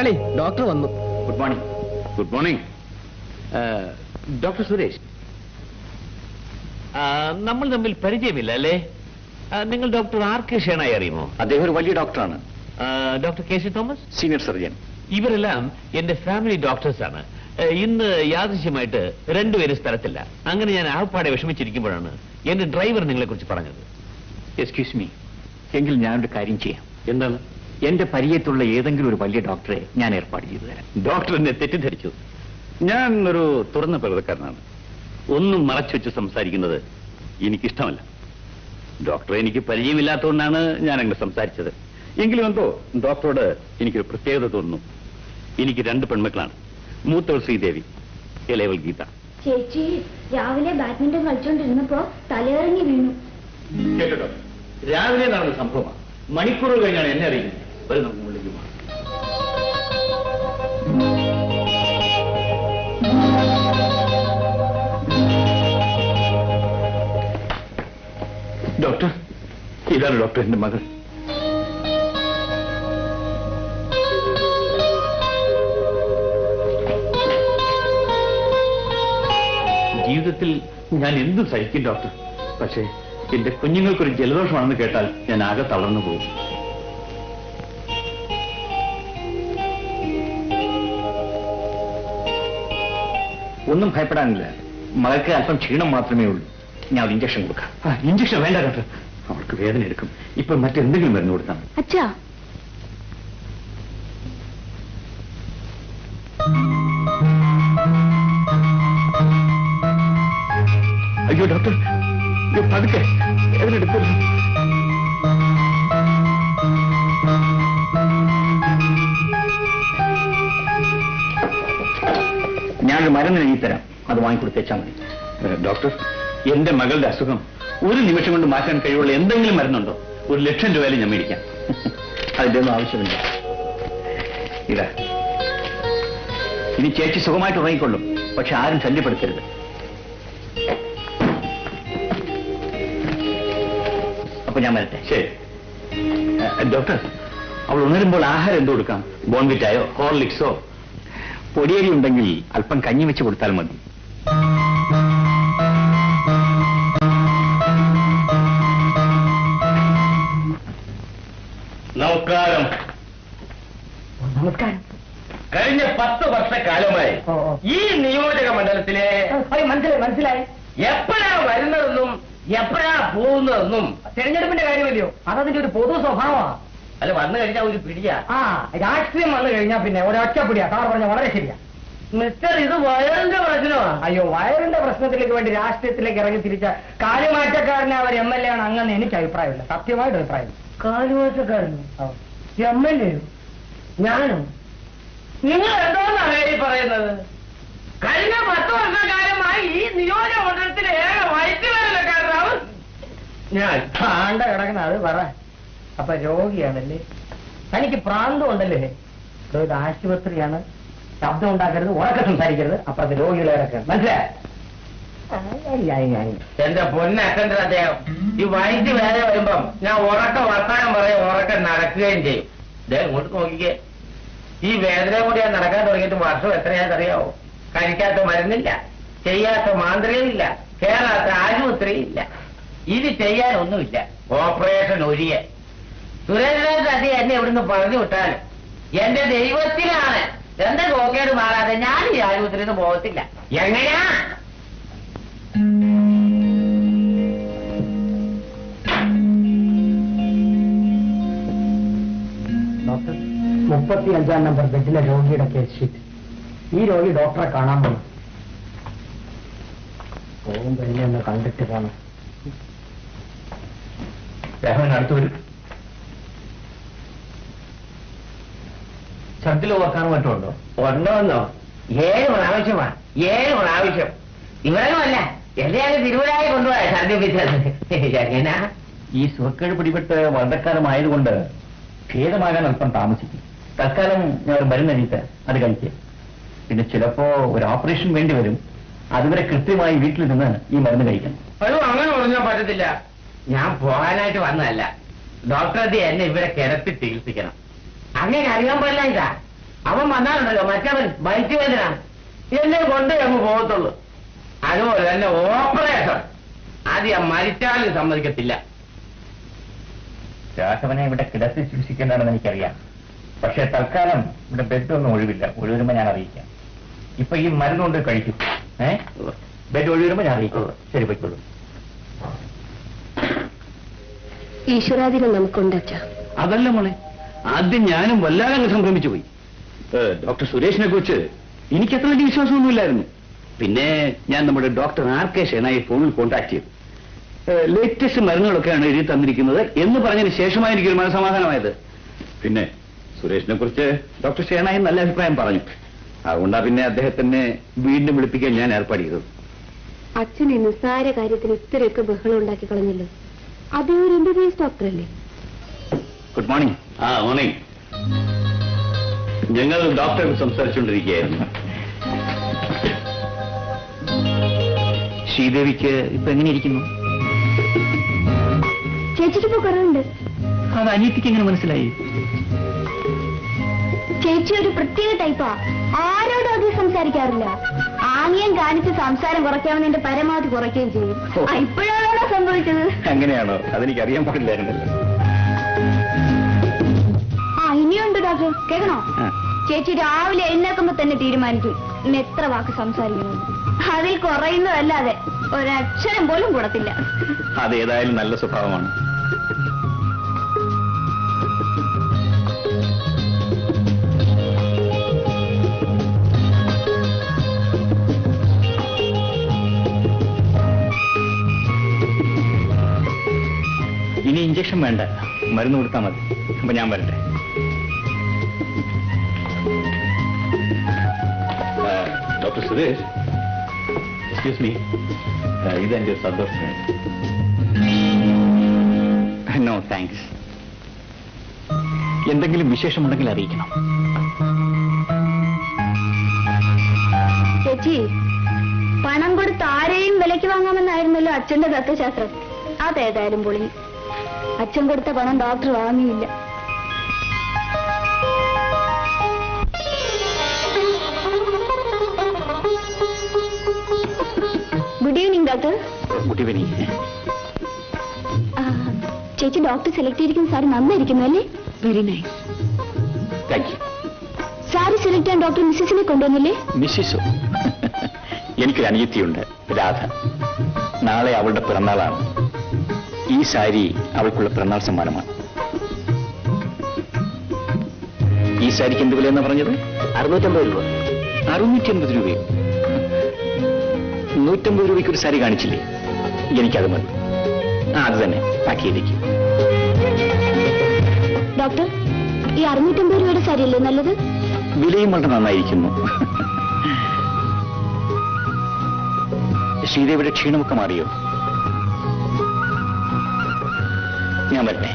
Daddy, doctor വന്നു. Good morning. Good morning. Doctor Suresh, നമ്മൾ തമ്മിൽ പരിചയമില്ല അല്ലേ? നിങ്ങൾ ഡോക്ടർ ആർ കെ ഷേണായി അറിയുമോ? അദ്ദേഹം ഒരു വലിയ ഡോക്ടറാണ്. Doctor K C Thomas, senior surgeon. ഇവരെല്ലാം എന്റെ ഫാമിലി ഡോക്ടേഴ്സാണ്. ഇന്ന് യാദൃശ്യമായിട്ട് രണ്ടുപേരും സ്ഥലത്തില്ല. അങ്ങനെ ഞാൻ ആപ്പാടെ വിഷമിച്ചിരിക്കുമ്പോഴാണ് എന്റെ ഡ്രൈവർ നിങ്ങളെ കുറിച്ച് പറഞ്ഞത്. എക്സ്ക്യൂസ് മീ, എങ്കിൽ ഞാനൊരു കാര്യം ചെയ്യാം. എന്താണ്? എന്റെ പരിചയത്തുള്ള ഏതെങ്കിലും ഒരു വലിയ ഡോക്ടറെ ഞാൻ ഏർപ്പാട് ചെയ്തു തരാം. ഡോക്ടർ എന്നെ തെറ്റിദ്ധരിച്ചു. ഞാൻ ഒരു തുറന്ന പ്രകൃതക്കാരനാണ്. ഒന്നും മറച്ചു വെച്ച് സംസാരിക്കുന്നത് എനിക്കിഷ്ടമല്ല. ഡോക്ടറെ എനിക്ക് പരിചയമില്ലാത്തതുകൊണ്ടാണ് ഞാൻ അങ്ങനെ സംസാരിച്ചത്. എങ്കിലും എന്തോ ഡോക്ടറോട് എനിക്കൊരു പ്രത്യേകത തോന്നുന്നു. എനിക്ക് 2 പെൺമക്കളാണ്. മൂത്തവൾ ശ്രീദേവി, ഇളയവൾ ഗീത. ചേച്ചി രാവിലെ ബാഡ്മിന്റൺ കളിച്ചോണ്ടിരുന്നപ്പോ തലയിറങ്ങി വീണു. കേട്ടോ, രാവിലെ നടന്ന സംഭവമാണ്. മണിക്കൂറുകൾ കഴിഞ്ഞാണ് എന്നെ അറിയുന്നത്. ഒരു നമുക്ക് മുകളിലേക്ക് പോകാം. ഡോക്ടർ, ഇതാണ് ഡോക്ടർ, എന്റെ മകൾ. ജീവിതത്തിൽ ഞാൻ എന്തും സഹിക്കും ഡോക്ടർ. പക്ഷേ എന്റെ കുഞ്ഞുങ്ങൾക്കൊരു ജലദോഷമാണെന്ന് കേട്ടാൽ ഞാൻ ആകെ തളർന്നു പോകും. ഒന്നും ഭയപ്പെടാനില്ല. മകൾക്ക് അല്പം ക്ഷീണം മാത്രമേ ഉള്ളൂ. ഞാൻ ഒരു ഇഞ്ചക്ഷൻ കൊടുക്കാം. ഇഞ്ചക്ഷൻ വേണ്ട ഡോക്ടർ, അവൾക്ക് വേദന എടുക്കും. ഇപ്പൊ മറ്റെന്തെങ്കിലും മരുന്ന് കൊടുത്താൽ. അച്ഛാ, അയ്യോ ഡോക്ടർ, പതുക്കെ, വേദന എടുക്കരുത്. ഞാനൊരു മരുന്ന് എഴുതിത്തരാം, അത് വാങ്ങിക്കൊടുത്തേച്ചാൽ മതി. ഡോക്ടർ, എന്റെ മകളുടെ അസുഖം ഒരു നിമിഷം കൊണ്ട് മാറ്റാൻ കഴിവുള്ള എന്തെങ്കിലും മരുന്നുണ്ടോ? 1,00,000 രൂപയിലും ഞാൻ മേടിക്കാം. അതിന്റെ ഒന്നും ആവശ്യമില്ല. ഇതാ, ഇനി ചേച്ചി സുഖമായിട്ട് ഉറങ്ങിക്കൊള്ളും. പക്ഷെ ആരും ശല്യപ്പെടുത്തരുത്. അപ്പൊ ഞാൻ വരട്ടെ. ശരി ഡോക്ടർ, അവൾ ഉണരുമ്പോൾ ആഹാരം എന്ത് കൊടുക്കാം? ബോൺവിറ്റായോ ഹോർലിക്സോ? പൊടിയരി ഉണ്ടെങ്കിൽ അല്പം കഞ്ഞി വെച്ച് കൊടുത്താൽ മതി. നമസ്കാരം. നമസ്കാരം. കഴിഞ്ഞ 10 വർഷക്കാലമായി ഈ നിയോജക മണ്ഡലത്തിലെ മനസ്സിലായി എപ്പോഴാ വരുന്നതെന്നും എപ്പോഴാ പോകുന്നതെന്നും തെരഞ്ഞെടുപ്പിന്റെ കാര്യമല്ലയോ, അതതിന്റെ ഒരു പൊതു സ്വഭാവമാണ്. അല്ല, വന്നു കഴിഞ്ഞാൽ ഒരു പിടിയാ. രാഷ്ട്രീയം വന്നു കഴിഞ്ഞാൽ പിന്നെ ഒരൊറ്റപ്പിടിയാ. സാർ പറഞ്ഞ വളരെ ശരിയാ. മിസ്റ്റർ, ഇത് വയറിന്റെ പ്രശ്നമാണ്. അയ്യോ, വയറിന്റെ പ്രശ്നത്തിലേക്ക് വേണ്ടി രാഷ്ട്രീയത്തിലേക്ക് ഇറങ്ങി തിരിച്ച കാലുമാറ്റക്കാരനെ അവർ MLA ആണ് അങ്ങനെ എനിക്ക് അഭിപ്രായമില്ല. സത്യമായിട്ട് അഭിപ്രായം. കാലുമാറ്റക്കാരനോ? MLA? ഞാനോ? നിങ്ങൾ എന്തോന്നാണ് ഈ പറയുന്നത്? കഴിഞ്ഞ 10 വർഷക്കാലമായി ഈ നിയോജക മണ്ഡലത്തിലെ ഏക വൈദ്യുതകാരനാവും ഞാൻ. ആണ്ട കിടക്കുന്ന അത് പറ. അപ്പൊ രോഗിയാണല്ലേ? തനിക്ക് പ്രാന്തം ഉണ്ടല്ലേ? ഇത് ആശുപത്രിയാണ്. ശബ്ദം ഉണ്ടാക്കരുത്, ഉറക്കെ സംസാരിക്കരുത്. അപ്പൊ അത് രോഗികളെ ഇറക്കണം. മനസ്സിലായി? എന്റെ പൊന്നക്കണ്ട അദ്ദേഹം ഈ വൈദ്യുതി വേറെ വരുമ്പം ഞാൻ ഉറക്ക വർത്താനം പറയും, ഉറക്ക നടക്കുകയും ചെയ്യും. അദ്ദേഹം ഇങ്ങോട്ട് നോക്കിക്കേ. ഈ വേദന കൂടി ഞാൻ നടക്കാൻ തുടങ്ങിയിട്ട് വർഷം എത്രയാണെന്നറിയാവോ? കഴിക്കാത്ത മരുന്നില്ല, ചെയ്യാത്ത മാന്ത്രികയില്ല, കേറാത്ത ആശുപത്രിയില്ല. ഇത് ചെയ്യാനൊന്നുമില്ല. ഓപ്പറേഷൻ ഒഴിയെ. സുരേന്ദ്രൻ അതി എന്നെ ഇവിടുന്ന് പറഞ്ഞു വിട്ടാലും എന്റെ ദൈവത്തിലാണ് എന്റെ നോക്കേട് മാറാതെ ഞാൻ ഈ ആശുപത്രിയിൽ നിന്ന് പോകത്തില്ല. എങ്ങനെയാ? ഡോക്ടർ, 35-ാം നമ്പർ ബെഡിലെ രോഗിയുടെ കേസ് ഷീറ്റ്. ഈ രോഗി ഡോക്ടറെ കാണാൻ പോകും. പോകുമ്പോ എന്നെ ഒന്ന് കണ്ടിട്ട് പോകണം. അടുത്ത് വരും. ഛർദിൽ ഓർക്കാനും മറ്റുണ്ടോ? ഉണ്ടോന്നോ? 7 പ്രാവശ്യമാണ്. 7 പ്രാവശ്യം. ഇവരൊന്നുമല്ല, എന്നെയാണ് തിരുവനായി കൊണ്ടുപോയ ഛർദിപ്പിച്ചത്. എങ്ങനാ? ഈ സുഖക്കേട് പിടിപെട്ട് വളരെക്കാലമായതുകൊണ്ട് ഭേദമാകാൻ അല്പം താമസിക്കും. തൽക്കാലം ഞാൻ ഒരു മരുന്ന് എഴുതിയിട്ട് അത് കഴിക്കുക. പിന്നെ ചിലപ്പോ ഒരു ഓപ്പറേഷൻ വേണ്ടി വരും. അതുവരെ കൃത്യമായി വീട്ടിൽ നിന്ന് ഈ മരുന്ന് കഴിക്കണം. അയ്യോ, അങ്ങനെ പറഞ്ഞാൽ പറ്റത്തില്ല. ഞാൻ പോകാനായിട്ട് വന്നതല്ല. ഡോക്ടർ എന്നെ ഇവിടെ കിടത്തി ചികിത്സിക്കണം. അങ്ങനെ അറിയാൻ പാടില്ല. ഇതാ അവൻ വന്നാലുണ്ടല്ലോ മറ്റവൻ ബൈക്ക് വേദന എന്നെ കൊണ്ടേ അങ്ങ് പോകത്തുള്ളൂ. അതുപോലെ തന്നെ ഓപ്പറേഷൻ അത് ഞാൻ മരിച്ചാലും സമ്മതിക്കത്തില്ല. രാഘവനെ ഇവിടെ കിടത്തി ചികിത്സിക്കേണ്ടതാണെന്ന് എനിക്കറിയാം. പക്ഷെ തൽക്കാലം ഇവിടെ ബെഡൊന്നും ഒഴിവില്ല. ഒഴിവരുമ്പോ ഞാൻ അറിയിക്കാം. ഇപ്പൊ ഈ മരുന്നുകൊണ്ട് കഴിക്കും. ബെഡ് ഒഴിവരുമ്പോ ഞാൻ അറിയിക്കും. ശരി, പോയിക്കോളൂ. ഈശ്വരാധീനം നമുക്കുണ്ടച്ച. അതല്ല മോളെ, ആദ്യം ഞാനും വല്ലാതെ സംഭ്രമിച്ചു പോയി. ഡോക്ടർ സുരേഷിനെ കുറിച്ച് എനിക്ക് അത്ര വലിയ വിശ്വാസമൊന്നുമില്ലായിരുന്നു. പിന്നെ ഞാൻ നമ്മുടെ ഡോക്ടർ RK ഷേണായി ഫോണിൽ കോൺടാക്ട് ചെയ്തു. ലേറ്റസ്റ്റ് മരുന്നുകളൊക്കെയാണ് എഴുതി തന്നിരിക്കുന്നത് എന്ന് പറഞ്ഞതിന് ശേഷമായി എനിക്കൊരു മനസ്സമാധാനമായത്. പിന്നെ സുരേഷിനെ കുറിച്ച് ഡോക്ടർ ഷേണായി നല്ല അഭിപ്രായം പറഞ്ഞു. അതുകൊണ്ടാ പിന്നെ അദ്ദേഹത്തിനെ വീണ്ടും വിളിപ്പിക്കാൻ ഞാൻ ഏർപ്പാട് ചെയ്തത്. അച്ഛൻ ഈ നിസ്സാര കാര്യത്തിന് ഇത്രയൊക്കെ ബഹളം ഉണ്ടാക്കി കളഞ്ഞല്ലോ. അതേ ഒരു MBBS ഡോക്ടറല്ലേ? Good morning. മോർണിംഗ്. ഞങ്ങൾ ഡോക്ടറെ സംസാരിച്ചുകൊണ്ടിരിക്കുകയായിരുന്നു. ശ്രീദേവിക്ക് ഇപ്പൊ എങ്ങനെയിരിക്കുന്നു? ചേച്ചിക്കിപ്പോ കുറവുണ്ട്. അത് അനിയത്തിക്ക് എങ്ങനെ മനസ്സിലായി? ചേച്ചി ഒരു പ്രത്യേക ടൈപ്പാ. ആരോടും അധികം സംസാരിക്കാറില്ല. ആംഗ്യം കാണിച്ച് സംസാരം കുറയ്ക്കാമെന്നെ പരമാവധി കുറയ്ക്കുകയും ചെയ്യും. ഇപ്പോഴാണോ സംഭവിച്ചത്? അങ്ങനെയാണോ? അതെനിക്ക് അറിയാൻ പാടില്ലായിരുന്നല്ലോ. ഇനിയുണ്ട് ഡോക്ടർ, കേൾക്കണോ? ചേച്ചി രാവിലെ എഴുന്നേൽക്കുമ്പോ തന്നെ തീരുമാനിക്കും ഇന്ന് എത്ര വാക്ക് സംസാരിക്കണമെന്ന്. അതിൽ കുറയുന്നതല്ലാതെ ഒരക്ഷരം പോലും കൂടത്തില്ല. അതേതായാലും നല്ല സ്വഭാവമാണ്. ഇനി ഇഞ്ചക്ഷൻ വേണ്ട, മരുന്ന് കൊടുത്താൽ മതി. അപ്പൊ ഞാൻ വരട്ടെ. ഡോക്ടർ സുരേഷ്, എക്സ്ക്യൂസ് മീ, ഇതെന്റെ സന്തോഷം. No thanks. എന്തെങ്കിലും വിശേഷമുണ്ടെങ്കിൽ അറിയിക്കണം. ചേച്ചി, പണം കൊടുത്ത് ആരെയും വിലയ്ക്ക് വാങ്ങാമെന്നായിരുന്നല്ലോ അച്ഛന്റെ തത്വശാസ്ത്രം. അതേതായാലും പൊളി. അച്ഛൻ കൊടുത്ത പണം ഡോക്ടർ വാങ്ങിയില്ല. Good evening doctor. Good evening. ചേച്ചി ഡോക്ടർ സെലക്ട് ചെയ്തിരിക്കുന്ന സാരി നന്നായിരിക്കുന്നു അല്ലേ? Very nice. Thank you. Sari select ചെയ്യാൻ ഡോക്ടർ മിസ്സിസിനെ കൊണ്ടുവന്നില്ലേ? മിസ്സിസോ? എനിക്കൊരു അനിയത്തിയുണ്ട്, രാധ. നാളെ അവളുടെ പിറന്നാളാണ്. ഈ സാരി അവൾക്കുള്ള പിറന്നാൾ സമ്മാനമാണ്. ഈ സാരിക്ക് എന്ത് വിലയെന്നാ പറഞ്ഞത്? 650 രൂപ. 680 രൂപയോ? 150 രൂപയ്ക്ക് ഒരു സാരി കാണിച്ചില്ലേ? എനിക്കത് മതി. അത് തന്നെ പാക്ക് ചെയ്തേക്ക്. ഡോക്ടർ, ഈ 650 രൂപയുടെ സാരിയല്ലേ നല്ലത്? വിലയും വളരെ നന്നായിരിക്കുന്നു. ശ്രീദേവിയുടെ ക്ഷീണമൊക്കെ മാറിയോ? ഞാൻ വരട്ടെ.